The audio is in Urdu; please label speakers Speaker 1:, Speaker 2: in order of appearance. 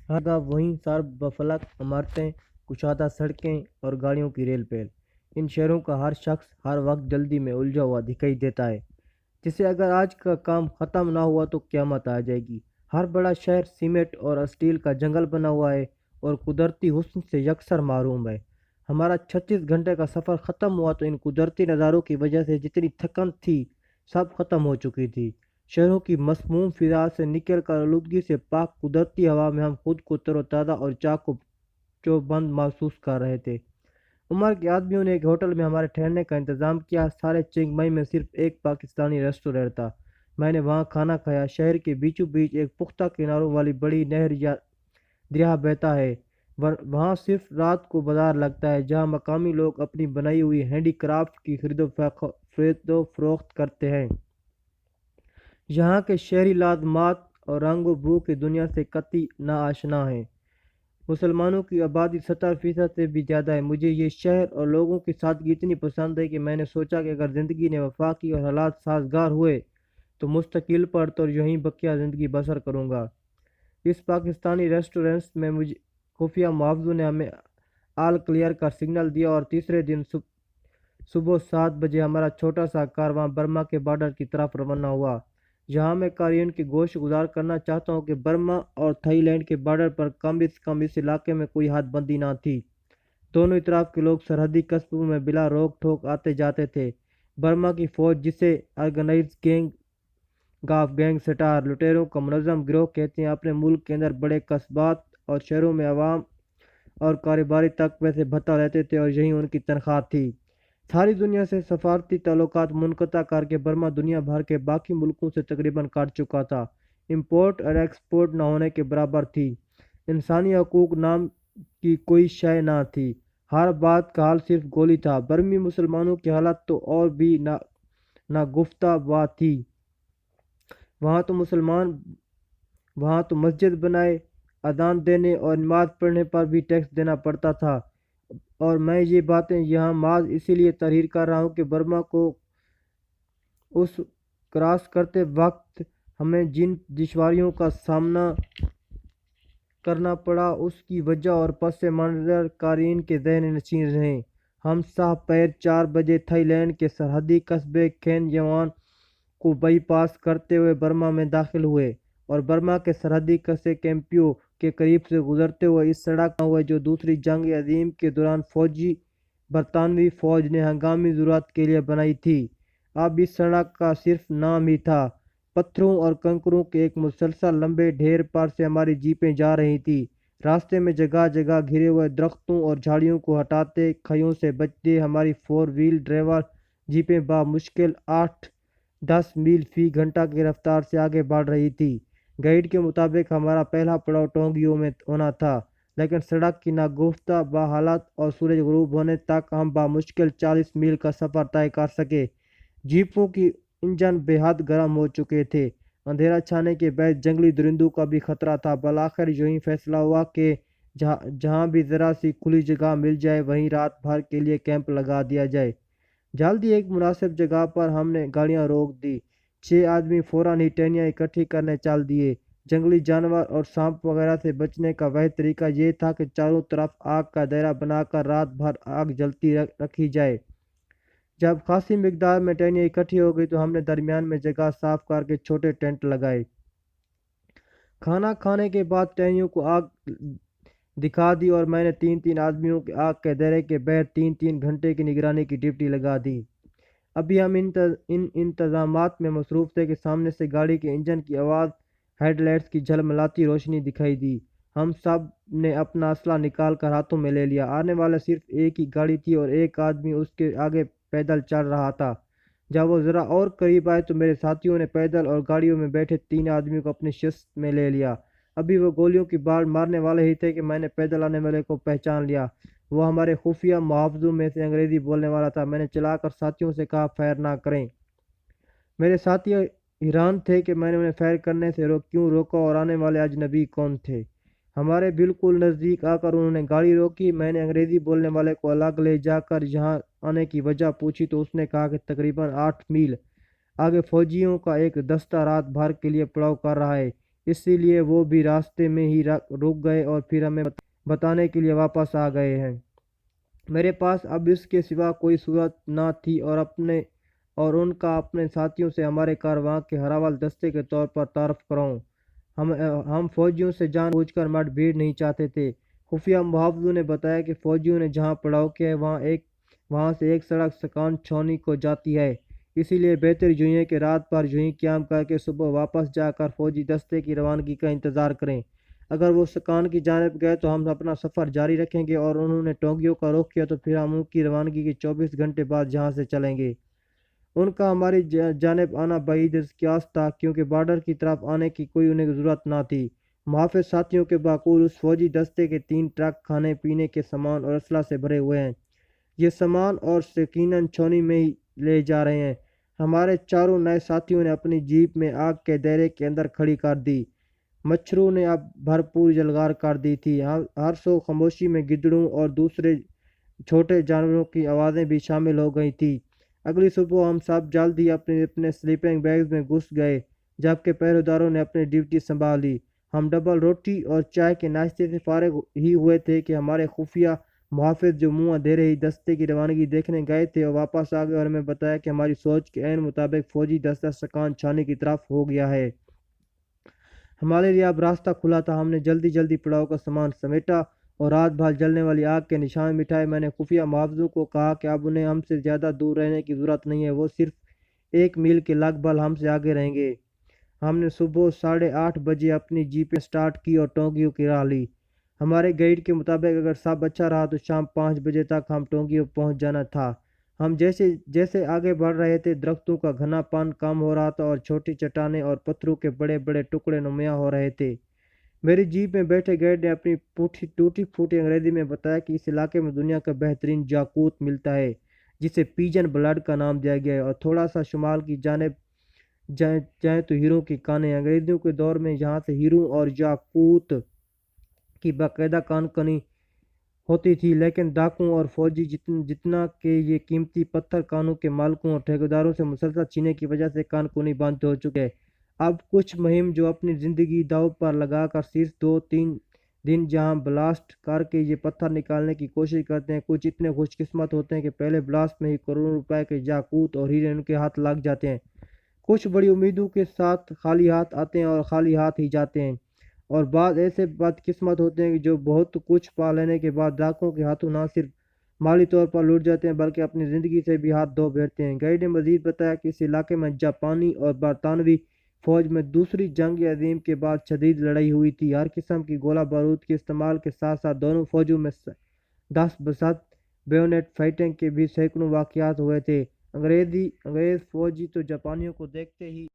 Speaker 1: ہر جگہ وہیں سار بفلک عمارتیں، کشادہ سڑکیں اور گاڑیوں کی ریل پیل۔ ان شہروں کا ہر شخص ہر وقت جلدی میں الجھا ہوا دکھائی دیتا ہے، جسے اگر آج کا کام ختم نہ ہوا تو قیامت آ جائے گی۔ ہر بڑا شہر سیمنٹ اور اسٹیل کا جنگل بنا ہوا ہے اور قدرتی حسن سے یکسر محروم ہے۔ ہمارا 36 گھنٹے کا سفر ختم ہوا تو ان قدرتی نظاروں کی وجہ سے جتنی تھکن تھی سب ختم ہو چکی تھی۔ شہروں کی مسموم فضا سے نکل کر آلودگی سے پاک قدرتی ہوا میں ہم خود کو تر و تازہ اور چاق و چوبند محسوس کر رہے تھے۔ عمر کے آدمیوں نے ایک ہوٹل میں ہمارے ٹھہرنے کا انتظام کیا۔ سارے چنگ مئی میں صرف ایک پاکستانی ریسٹورینٹ تھا۔ میں نے وہاں کھانا کھایا۔ شہر کے بیچوں بیچ ایک پختہ کناروں والی بڑی نہر یا دریا بہتا ہے۔ وہاں صرف رات کو بازار لگتا ہے، جہاں مقامی لوگ اپنی بنائی ہوئی ہینڈی کرافٹ کی خرید و فروخت کرتے ہیں۔ یہاں کے شہری لازمات اور رنگ و بو کی دنیا سے قطعی ناآشنا ہیں۔ مسلمانوں کی آبادی 70% سے بھی زیادہ ہے۔ مجھے یہ شہر اور لوگوں کی سادگی اتنی پسند ہے کہ میں نے سوچا کہ اگر زندگی نے وفا کی اور حالات سازگار ہوئے تو مستقل پر تو یہیں بقیہ زندگی بسر کروں گا۔ اس پاکستانی ریسٹورنٹ میں مجھے خفیہ محافظوں نے ہمیں آل کلیئر کا سگنل دیا اور تیسرے دن صبح 7 بجے ہمارا چھوٹا سا کارواں برما کے بارڈر کی طرف روانہ ہوا۔ یہاں میں قارئین کی گوش گزار کرنا چاہتا ہوں کہ برما اور تھائی لینڈ کے بارڈر پر کم از کم اس علاقے میں کوئی حد بندی نہ تھی۔ دونوں اطراف کے لوگ سرحدی قصبوں میں بلا روک ٹوک آتے جاتے تھے۔ برما کی فوج، جسے آرگنائزڈ گینگ آف گینگسٹر لٹیروں کا منظم گروہ کہتے ہیں، اپنے ملک کے اندر بڑے قصبات اور شہروں میں عوام اور کاروباری طبقے سے بھتا لیتے تھے اور یہی ان کی تنخواہ تھی۔ ساری دنیا سے سفارتی تعلقات منقطع کر کے برما دنیا بھر کے باقی ملکوں سے تقریباً کاٹ چکا تھا۔ امپورٹ اور ایکسپورٹ نہ ہونے کے برابر تھی۔ انسانی حقوق نام کی کوئی شے نہ تھی۔ ہر بات کا حل صرف گولی تھا۔ برمی مسلمانوں کی حالت تو اور بھی ناگفتہ بات تھی۔ وہاں تو مسجد بنائے، اذان دینے اور نماز پڑھنے پر بھی ٹیکس دینا پڑتا تھا، اور میں یہ باتیں یہاں محض اسی لیے تحریر کر رہا ہوں کہ برما کو اس کراس کرتے وقت ہمیں جن دشواریوں کا سامنا کرنا پڑا اس کی وجہ اور پس منظر قارئین کے ذہن نشین رہیں۔ ہم صبح پیر 4 بجے تھائی لینڈ کے سرحدی قصبے کھین یوان کو بائی پاس کرتے ہوئے برما میں داخل ہوئے اور برما کے سرحدی قصبے کیمپیو کے قریب سے گزرتے ہوئے اس سڑک ہوئے جو دوسری جنگ عظیم کے دوران برطانوی فوج نے ہنگامی ضرورت کے لیے بنائی تھی۔ اب اس سڑک کا صرف نام ہی تھا۔ پتھروں اور کنکروں کے ایک مسلسل لمبے ڈھیر پر سے ہماری جیپیں جا رہی تھیں۔ راستے میں جگہ جگہ گھرے ہوئے درختوں اور جھاڑیوں کو ہٹاتے، کھیوں سے بچتے ہماری 4 وہیل ڈرائیو جیپیں بمشکل 8-10 میل فی گھنٹہ کی رفتار سے آگے بڑھ رہی تھی۔ گائیڈ کے مطابق ہمارا پہلا پڑاؤ ٹونگیو میں ہونا تھا، لیکن سڑک کی ناگفتہ حالت اور سورج غروب ہونے تک ہم بمشکل 40 میل کا سفر طے کر سکے۔ جیپوں کی انجن بے حد گرم ہو چکے تھے۔ اندھیرا چھانے کے بعد جنگلی درندوں کا بھی خطرہ تھا۔ بالآخر یوں فیصلہ ہوا کہ جہاں بھی ذرا سی کھلی جگہ مل جائے وہیں رات بھر کے لیے کیمپ لگا دیا جائے۔ جلدی ایک مناسب جگہ پر ہم نے گاڑیاں روک دی۔ 6 آدمی فوراً ہی ٹہنیاں اکٹھی کرنے چل دیے۔ جنگلی جانور اور سانپ وغیرہ سے بچنے کا واحد طریقہ یہ تھا کہ چاروں طرف آگ کا دائرہ بنا کر رات بھر آگ جلتی رکھی جائے۔ جب خاصی مقدار میں ٹہنیاں اکٹھی ہو گئی تو ہم نے درمیان میں جگہ صاف کر کے چھوٹے ٹینٹ لگائے۔ کھانا کھانے کے بعد ٹہنیوں کو آگ دکھا دی اور میں نے 3 آدمیوں کے آگ کے دائرے کے باہر 3 گھنٹے کی نگرانی کی ڈیوٹی لگا دی۔ ابھی ہم ان انتظامات میں مصروف تھے کہ سامنے سے گاڑی کے انجن کی آواز ہیڈ لائٹس کی جھلملاتی روشنی دکھائی دی۔ ہم سب نے اپنا اسلحہ نکال کر ہاتھوں میں لے لیا۔ آنے والا صرف ایک ہی گاڑی تھی اور ایک آدمی اس کے آگے پیدل چل رہا تھا۔ جب وہ ذرا اور قریب آئے تو میرے ساتھیوں نے پیدل اور گاڑیوں میں بیٹھے 3 آدمیوں کو اپنی شست میں لے لیا۔ ابھی وہ گولیوں کی بار مارنے والے ہی تھے کہ میں نے پیدل آنے والے کو پہچان لیا۔ وہ ہمارے خفیہ محافظوں میں سے انگریزی بولنے والا تھا۔ میں نے چلا کر ساتھیوں سے کہا، فائر نہ کریں۔ میرے ساتھی حیران تھے کہ میں نے انہیں فائر کرنے سے کیوں روکا اور آنے والے اجنبی کون تھے۔ ہمارے بالکل نزدیک آ کر انہوں نے گاڑی روکی۔ میں نے انگریزی بولنے والے کو الگ لے جا کر یہاں آنے کی وجہ پوچھی تو اس نے کہا کہ تقریباً 8 میل آگے فوجیوں کا ایک دستہ رات بھر کے لیے پڑاؤ کر رہا ہے۔ اسی لیے وہ بھی راستے میں ہی رک گئے اور پھر ہمیں بتانے کے لیے واپس آ گئے ہیں۔ میرے پاس اب اس کے سوا کوئی صورت نہ تھی اور ان کا اپنے ساتھیوں سے ہمارے کاررواں کے ہراول دستے کے طور پر تعارف کراؤں۔ ہم فوجیوں سے جان بوجھ کر مٹ بھیڑ نہیں چاہتے تھے۔ خفیہ محافظوں نے بتایا کہ فوجیوں نے جہاں پڑاؤ کیا ہے وہاں سے ایک سڑک سکان چھاؤنی کو جاتی ہے، اسی لیے بہتر یوں ہے کہ رات بھر یہیں قیام کر کے صبح واپس جا کر فوجی دستے کی روانگی کا انتظار کریں۔ اگر وہ سکان کی جانب گئے تو ہم اپنا سفر جاری رکھیں گے، اور انہوں نے ٹونگیوں کا رخ کیا تو پھر ہم ان کی روانگی کے 24 گھنٹے بعد یہاں سے چلیں گے۔ ان کا ہماری جانب آنا بعید قیاس تھا، کیونکہ بارڈر کی طرف آنے کی کوئی انہیں ضرورت نہ تھی۔ محافظ ساتھیوں کے باقول اس فوجی دستے کے 3 ٹرک کھانے پینے کے سامان اور اسلحہ سے بھرے ہوئے ہیں۔ یہ سامان اور یقیناً چھاؤنی میں ہی لے جا رہے ہیں۔ ہمارے چاروں نئے ساتھیوں نے اپنی جیپ میں آگ کے دائرے کے اندر کھڑی کر دی۔ مچھروں نے اب بھرپور جلغار کر دی تھی۔ ہر سو خاموشی میں گدڑوں اور دوسرے چھوٹے جانوروں کی آوازیں بھی شامل ہو گئی تھیں۔ اگلی صبح ہم سب جلد ہی اپنے سلیپنگ بیگز میں گھس گئے، جبکہ پہرےداروں نے اپنی ڈیوٹی سنبھال لی۔ ہم ڈبل روٹی اور چائے کے ناشتے سے فارغ ہی ہوئے تھے کہ ہمارے خفیہ محافظ جو منہ اندھیرے ہی دستے کی روانگی دیکھنے گئے تھے اور واپس آ گئے اور ہمیں بتایا کہ ہماری سوچ کے عین مطابق فوجی دستہ سکان چھانے کی طرف ہو گیا ہے۔ ہمارے لیے اب راستہ کھلا تھا۔ ہم نے جلدی پڑاؤ کا سامان سمیٹا اور رات بھر جلنے والی آگ کے نشان مٹائے۔ میں نے خفیہ محافظوں کو کہا کہ اب انہیں ہم سے زیادہ دور رہنے کی ضرورت نہیں ہے، وہ صرف 1 میل کے لگ بھگ ہم سے آگے رہیں گے۔ ہم نے صبح 8:30 بجے اپنی جیپیں سٹارٹ کی اور ٹونگیوں کی راہ لی۔ ہمارے گائیڈ کے مطابق اگر سب اچھا رہا تو شام 5 بجے تک ہم ٹونگیوں پہنچ جانا تھا۔ ہم جیسے آگے بڑھ رہے تھے، درختوں کا گھنا پن کم ہو رہا تھا اور چھوٹی چٹانیں اور پتھروں کے بڑے بڑے ٹکڑے نمایاں ہو رہے تھے۔ میری جیپ میں بیٹھے گائیڈ نے اپنی ٹوٹی پھوٹی انگریزی میں بتایا کہ اس علاقے میں دنیا کا بہترین یاقوت ملتا ہے، جسے پیجن بلڈ کا نام دیا گیا ہے، اور تھوڑا سا شمال کی جانب جائیں تو ہیروں کی کانیں۔ انگریزوں کے دور میں یہاں سے ہیروں اور یاقوت کی باقاعدہ کان کنی ہوتی تھی، لیکن ڈاکوؤں اور فوجی جتنا کہ یہ قیمتی پتھر کانوں کے مالکوں اور ٹھیکیداروں سے مسلسل چھینے کی وجہ سے کان کنی بند ہو چکے۔ اب کچھ مہم جو اپنی زندگی داؤ پر لگا کر صرف 2-3 دن جہاں بلاسٹ کر کے یہ پتھر نکالنے کی کوشش کرتے ہیں، کچھ اتنے خوش قسمت ہوتے ہیں کہ پہلے بلاسٹ میں ہی کروڑوں روپے کے یاقوت اور ہیرے ان کے ہاتھ لگ جاتے ہیں۔ کچھ بڑی امیدوں کے ساتھ خالی ہاتھ آتے ہیں اور خالی ہاتھ ہی جاتے ہیں، اور بعض ایسے بد قسمت ہوتے ہیں جو بہت کچھ پا لینے کے بعد ڈاکوؤں کے ہاتھوں نہ صرف مالی طور پر لوٹ جاتے ہیں بلکہ اپنی زندگی سے بھی ہاتھ دھو بیٹھتے ہیں۔ گائیڈ نے مزید بتایا کہ اس علاقے میں جاپانی اور برطانوی فوج میں دوسری جنگ عظیم کے بعد شدید لڑائی ہوئی تھی۔ ہر قسم کی گولہ بارود کے استعمال کے ساتھ ساتھ دونوں فوجوں میں 10 بیونٹ فائٹنگ کے بھی سینکڑوں واقعات ہوئے تھے۔ انگریز فوجی تو جاپانیوں کو دیکھتے ہی